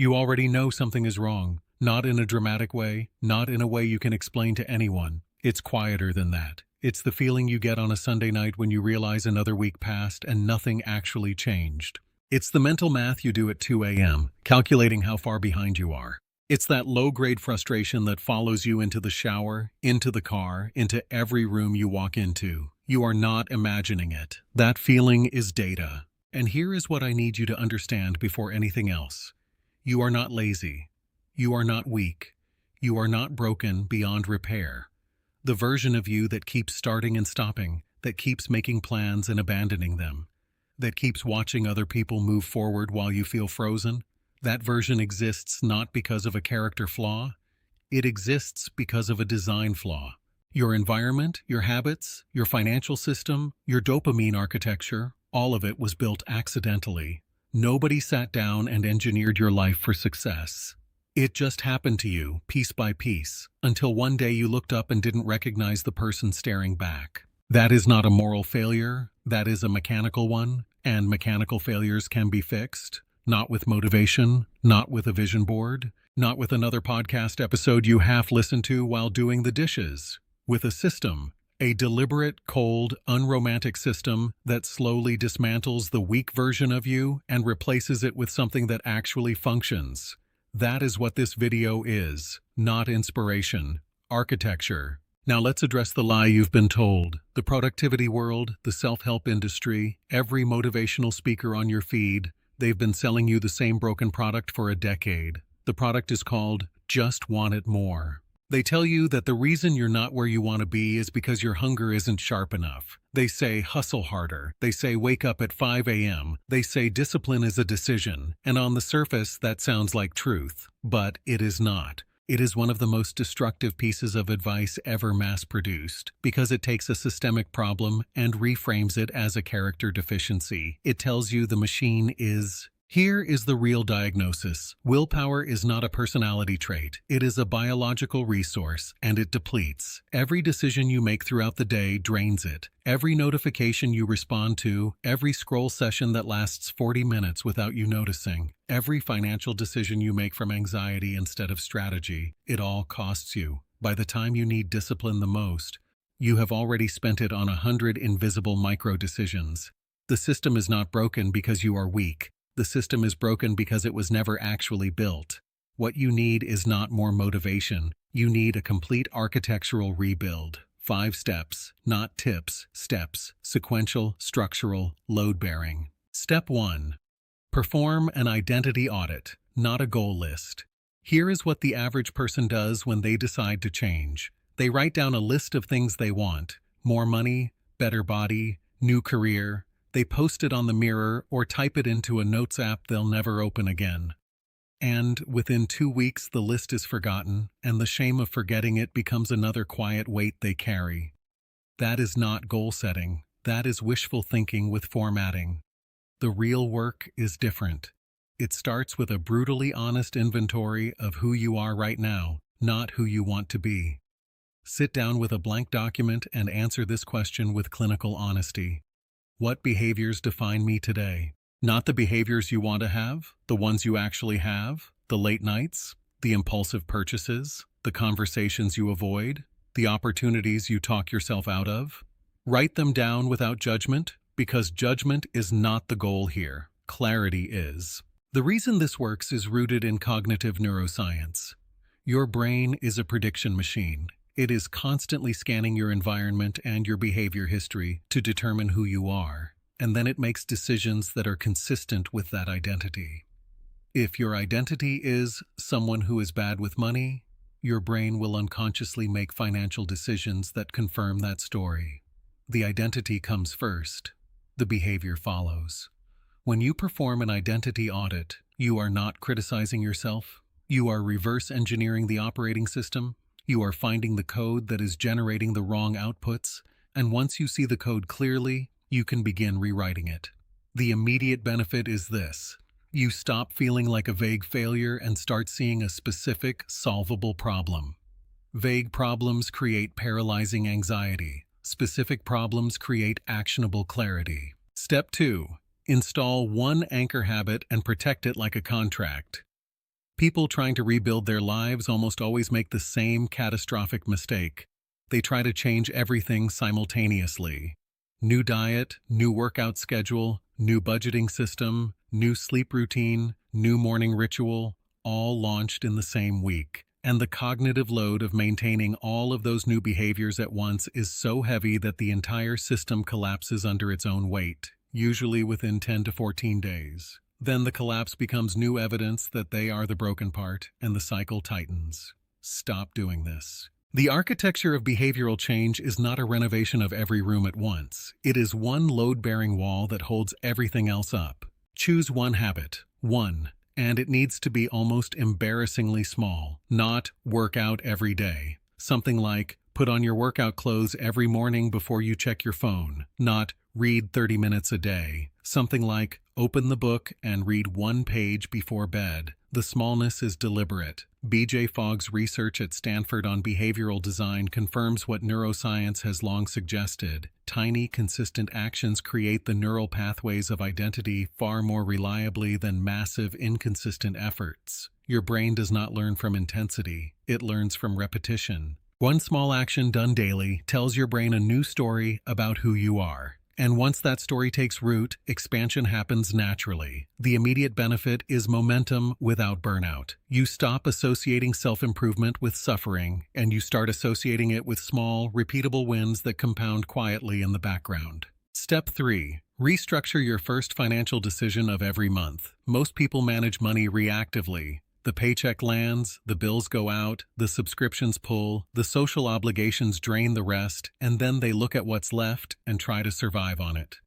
You already know something is wrong, not in a dramatic way, not in a way you can explain to anyone. It's quieter than that. It's the feeling you get on a Sunday night when you realize another week passed and nothing actually changed. It's the mental math you do at 2 a.m., calculating how far behind you are. It's that low-grade frustration that follows you into the shower, into the car, into every room you walk into. You are not imagining it. That feeling is data. And here is what I need you to understand before anything else. You are not lazy. You are not weak. You are not broken beyond repair. The version of you that keeps starting and stopping, that keeps making plans and abandoning them, that keeps watching other people move forward while you feel frozen, that version exists not because of a character flaw. It exists because of a design flaw. Your environment, your habits, your financial system, your dopamine architecture, all of it was built accidentally. Nobody sat down and engineered your life for success. It just happened to you, piece by piece, until one day you looked up and didn't recognize the person staring back. That is not a moral failure, that is a mechanical one, and mechanical failures can be fixed. Not with motivation, not with a vision board, not with another podcast episode you half listened to while doing the dishes. With a system, a deliberate, cold, unromantic system that slowly dismantles the weak version of you and replaces it with something that actually functions. That is what this video is, not inspiration, architecture. Now let's address the lie you've been told. The productivity world, the self-help industry, every motivational speaker on your feed, they've been selling you the same broken product for a decade. The product is called Just Want It More. They tell you that the reason you're not where you want to be is because your hunger isn't sharp enough. They say hustle harder. They say wake up at 5 a.m. They say discipline is a decision. And on the surface, that sounds like truth. But it is not. It is one of the most destructive pieces of advice ever mass-produced because it takes a systemic problem and reframes it as a character deficiency. It tells you the machine is... Here is the real diagnosis. Willpower is not a personality trait. It is a biological resource, and it depletes. Every decision you make throughout the day drains it. Every notification you respond to, every scroll session that lasts 40 minutes without you noticing, every financial decision you make from anxiety instead of strategy, it all costs you. By the time you need discipline the most, you have already spent it on 100 invisible micro-decisions. The system is not broken because you are weak. The system is broken because it was never actually built. What you need is not more motivation. You need a complete architectural rebuild. 5 steps, not tips, steps, sequential, structural, load-bearing. Step 1. Perform an identity audit, not a goal list. Here is what the average person does when they decide to change. They write down a list of things they want: more money, better body, new career. They post it on the mirror or type it into a notes app they'll never open again. And within 2 weeks, the list is forgotten, and the shame of forgetting it becomes another quiet weight they carry. That is not goal setting. That is wishful thinking with formatting. The real work is different. It starts with a brutally honest inventory of who you are right now, not who you want to be. Sit down with a blank document and answer this question with clinical honesty. What behaviors define me today? Not the behaviors you want to have, the ones you actually have, the late nights, the impulsive purchases, the conversations you avoid, the opportunities you talk yourself out of. Write them down without judgment, because judgment is not the goal here. Clarity is. The reason this works is rooted in cognitive neuroscience. Your brain is a prediction machine. It is constantly scanning your environment and your behavior history to determine who you are, and then it makes decisions that are consistent with that identity. If your identity is someone who is bad with money, your brain will unconsciously make financial decisions that confirm that story. The identity comes first. The behavior follows. When you perform an identity audit, you are not criticizing yourself. You are reverse engineering the operating system. You are finding the code that is generating the wrong outputs, and once you see the code clearly, you can begin rewriting it. The immediate benefit is this. You stop feeling like a vague failure and start seeing a specific, solvable problem. Vague problems create paralyzing anxiety. Specific problems create actionable clarity. Step 2. Install one anchor habit and protect it like a contract. People trying to rebuild their lives almost always make the same catastrophic mistake. They try to change everything simultaneously. New diet, new workout schedule, new budgeting system, new sleep routine, new morning ritual, all launched in the same week. And the cognitive load of maintaining all of those new behaviors at once is so heavy that the entire system collapses under its own weight, usually within 10 to 14 days. Then the collapse becomes new evidence that they are the broken part, and the cycle tightens. Stop doing this. The architecture of behavioral change is not a renovation of every room at once. It is one load-bearing wall that holds everything else up. Choose one habit. One. And it needs to be almost embarrassingly small. Not work out every day. Something like put on your workout clothes every morning before you check your phone. Not read 30 minutes a day. Something like open the book and read one page before bed. The smallness is deliberate. B.J. Fogg's research at Stanford on behavioral design confirms what neuroscience has long suggested. Tiny, consistent actions create the neural pathways of identity far more reliably than massive, inconsistent efforts. Your brain does not learn from intensity. It learns from repetition. One small action done daily tells your brain a new story about who you are. And once that story takes root, expansion happens naturally. The immediate benefit is momentum without burnout. You stop associating self-improvement with suffering, and you start associating it with small, repeatable wins that compound quietly in the background. Step 3. Restructure your first financial decision of every month. Most people manage money reactively. The paycheck lands, the bills go out, the subscriptions pull, the social obligations drain the rest, and then they look at what's left and try to survive on it.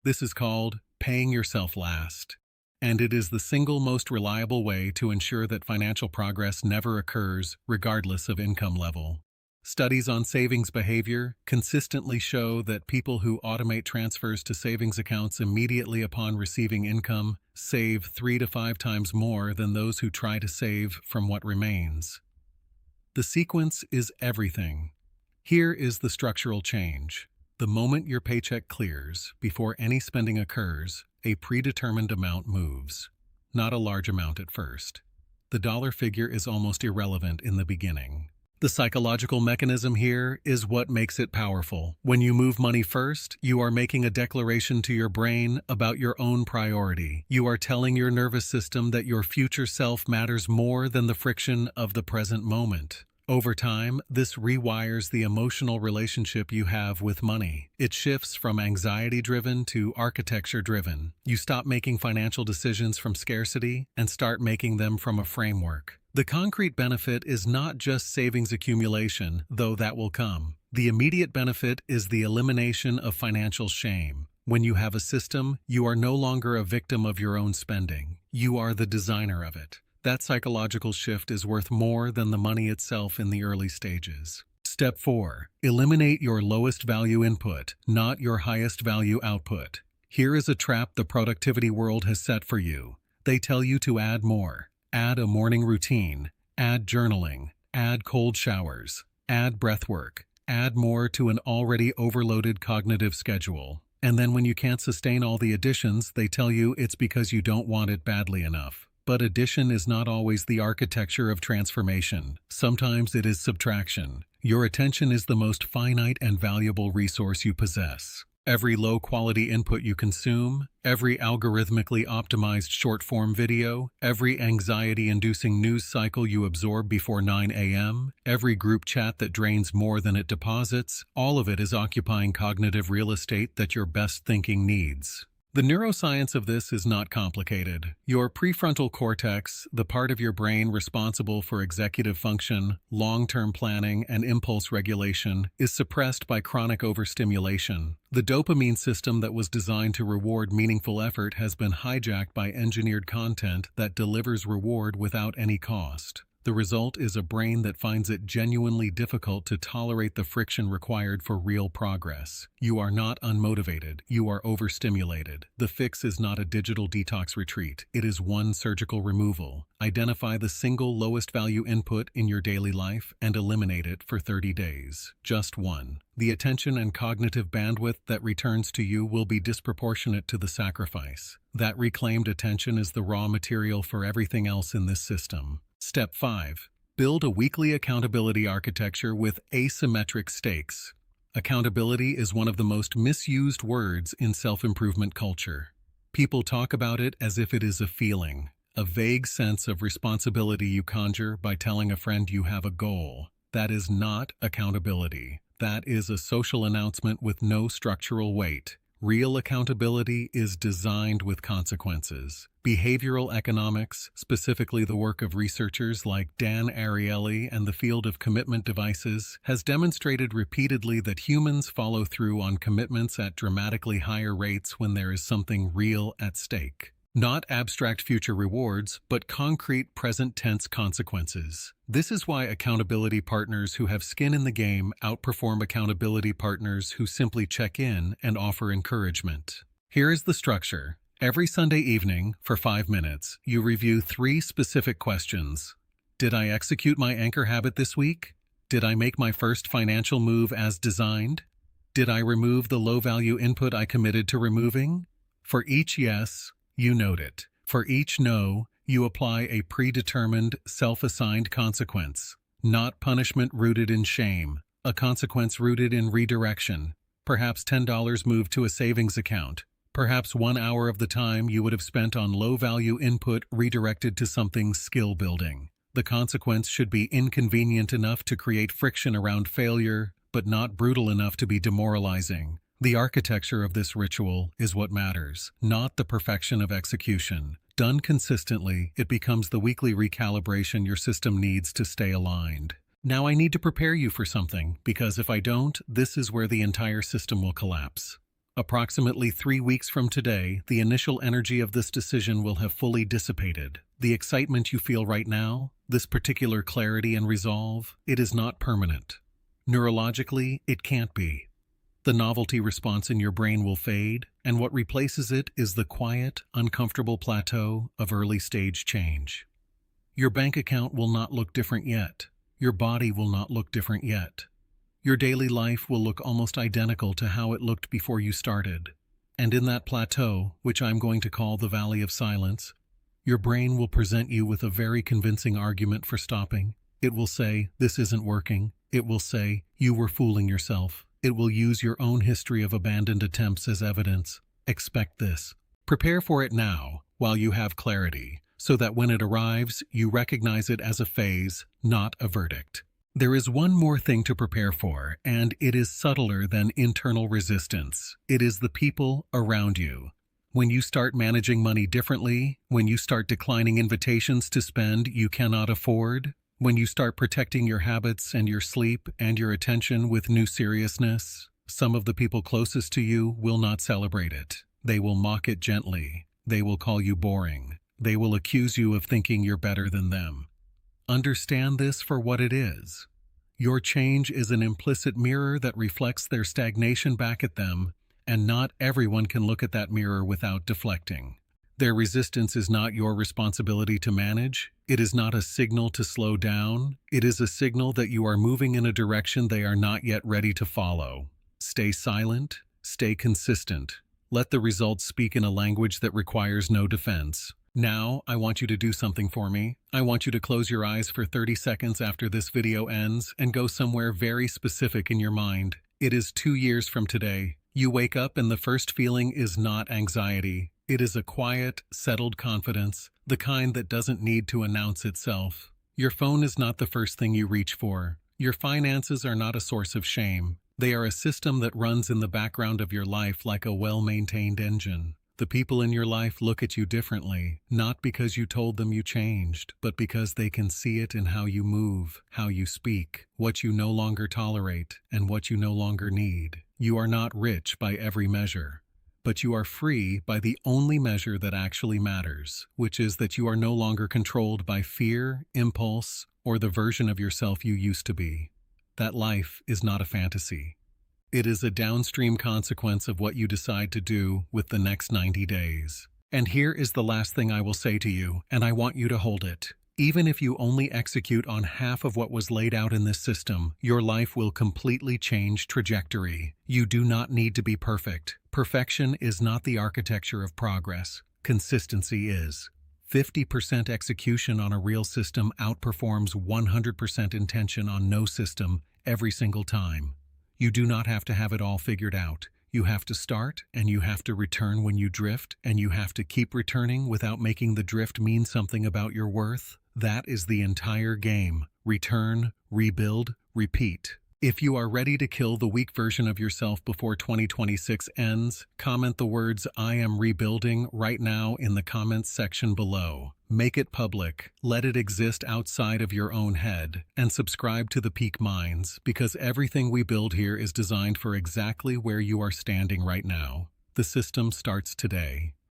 This is called paying yourself last. And it is the single most reliable way to ensure that financial progress never occurs, regardless of income level. Studies on savings behavior consistently show that people who automate transfers to savings accounts immediately upon receiving income save 3 to 5 times more than those who try to save from what remains. The sequence is everything. Here is the structural change. The moment your paycheck clears, before any spending occurs, a predetermined amount moves. Not a large amount at first. The dollar figure is almost irrelevant in the beginning. The psychological mechanism here is what makes it powerful. When you move money first, you are making a declaration to your brain about your own priority. You are telling your nervous system that your future self matters more than the friction of the present moment. Over time, this rewires the emotional relationship you have with money. It shifts from anxiety-driven to architecture-driven. You stop making financial decisions from scarcity and start making them from a framework. The concrete benefit is not just savings accumulation, though that will come. The immediate benefit is the elimination of financial shame. When you have a system, you are no longer a victim of your own spending. You are the designer of it. That psychological shift is worth more than the money itself in the early stages. Step 4. Eliminate your lowest value input, not your highest value output. Here is a trap the productivity world has set for you. They tell you to add more. Add a morning routine, add journaling, add cold showers, add breathwork, add more to an already overloaded cognitive schedule. And then when you can't sustain all the additions, they tell you it's because you don't want it badly enough. But addition is not always the architecture of transformation. Sometimes it is subtraction. Your attention is the most finite and valuable resource you possess. Every low-quality input you consume, every algorithmically optimized short-form video, every anxiety-inducing news cycle you absorb before 9 a.m., every group chat that drains more than it deposits, all of it is occupying cognitive real estate that your best thinking needs. The neuroscience of this is not complicated. Your prefrontal cortex, the part of your brain responsible for executive function, long-term planning, and impulse regulation, is suppressed by chronic overstimulation. The dopamine system that was designed to reward meaningful effort has been hijacked by engineered content that delivers reward without any cost. The result is a brain that finds it genuinely difficult to tolerate the friction required for real progress. You are not unmotivated, you are overstimulated. The fix is not a digital detox retreat, it is one surgical removal. Identify the single lowest value input in your daily life and eliminate it for 30 days. Just one. The attention and cognitive bandwidth that returns to you will be disproportionate to the sacrifice. That reclaimed attention is the raw material for everything else in this system. Step 5. Build a weekly accountability architecture with asymmetric stakes. Accountability is one of the most misused words in self-improvement culture. People talk about it as if it is a feeling, a vague sense of responsibility you conjure by telling a friend you have a goal. That is not accountability. That is a social announcement with no structural weight. Real accountability is designed with consequences. Behavioral economics, specifically the work of researchers like Dan Ariely and the field of commitment devices, has demonstrated repeatedly that humans follow through on commitments at dramatically higher rates when there is something real at stake. Not abstract future rewards, but concrete present-tense consequences. This is why accountability partners who have skin in the game outperform accountability partners who simply check in and offer encouragement. Here is the structure. Every Sunday evening, for 5 minutes, you review 3 specific questions. Did I execute my anchor habit this week? Did I make my first financial move as designed? Did I remove the low-value input I committed to removing? For each yes, you note it. For each no, you apply a predetermined, self-assigned consequence. Not punishment rooted in shame, a consequence rooted in redirection. Perhaps $10 moved to a savings account. Perhaps 1 hour of the time you would have spent on low-value input redirected to something skill-building. The consequence should be inconvenient enough to create friction around failure, but not brutal enough to be demoralizing. The architecture of this ritual is what matters, not the perfection of execution. Done consistently, it becomes the weekly recalibration your system needs to stay aligned. Now I need to prepare you for something, because if I don't, this is where the entire system will collapse. Approximately 3 weeks from today, the initial energy of this decision will have fully dissipated. The excitement you feel right now, this particular clarity and resolve, it is not permanent. Neurologically, it can't be. The novelty response in your brain will fade, and what replaces it is the quiet, uncomfortable plateau of early-stage change. Your bank account will not look different yet. Your body will not look different yet. Your daily life will look almost identical to how it looked before you started. And in that plateau, which I'm going to call the Valley of Silence, your brain will present you with a very convincing argument for stopping. It will say, "This isn't working." It will say, "You were fooling yourself." It will use your own history of abandoned attempts as evidence. Expect this. Prepare for it now, while you have clarity, so that when it arrives, you recognize it as a phase, not a verdict. There is one more thing to prepare for, and it is subtler than internal resistance. It is the people around you. When you start managing money differently, when you start declining invitations to spend you cannot afford, when you start protecting your habits and your sleep and your attention with new seriousness, some of the people closest to you will not celebrate it. They will mock it gently. They will call you boring. They will accuse you of thinking you're better than them. Understand this for what it is. Your change is an implicit mirror that reflects their stagnation back at them, and not everyone can look at that mirror without deflecting. Their resistance is not your responsibility to manage. It is not a signal to slow down. It is a signal that you are moving in a direction they are not yet ready to follow. Stay silent. Stay consistent. Let the results speak in a language that requires no defense. Now, I want you to do something for me. I want you to close your eyes for 30 seconds after this video ends and go somewhere very specific in your mind. It is 2 years from today. You wake up and the first feeling is not anxiety. It is a quiet, settled confidence, the kind that doesn't need to announce itself. Your phone is not the first thing you reach for. Your finances are not a source of shame. They are a system that runs in the background of your life like a well-maintained engine. The people in your life look at you differently, not because you told them you changed, but because they can see it in how you move, how you speak, what you no longer tolerate, and what you no longer need. You are not rich by every measure, but you are free by the only measure that actually matters, which is that you are no longer controlled by fear, impulse, or the version of yourself you used to be. That life is not a fantasy. It is a downstream consequence of what you decide to do with the next 90 days. And here is the last thing I will say to you, and I want you to hold it. Even if you only execute on half of what was laid out in this system, your life will completely change trajectory. You do not need to be perfect. Perfection is not the architecture of progress. Consistency is. 50% execution on a real system outperforms 100% intention on no system every single time. You do not have to have it all figured out. You have to start, and you have to return when you drift, and you have to keep returning without making the drift mean something about your worth. That is the entire game. Return, rebuild, repeat. If you are ready to kill the weak version of yourself before 2026 ends, comment the words "I am rebuilding" right now in the comments section below. Make it public, let it exist outside of your own head, and subscribe to the Peak Minds, because everything we build here is designed for exactly where you are standing right now. The system starts today.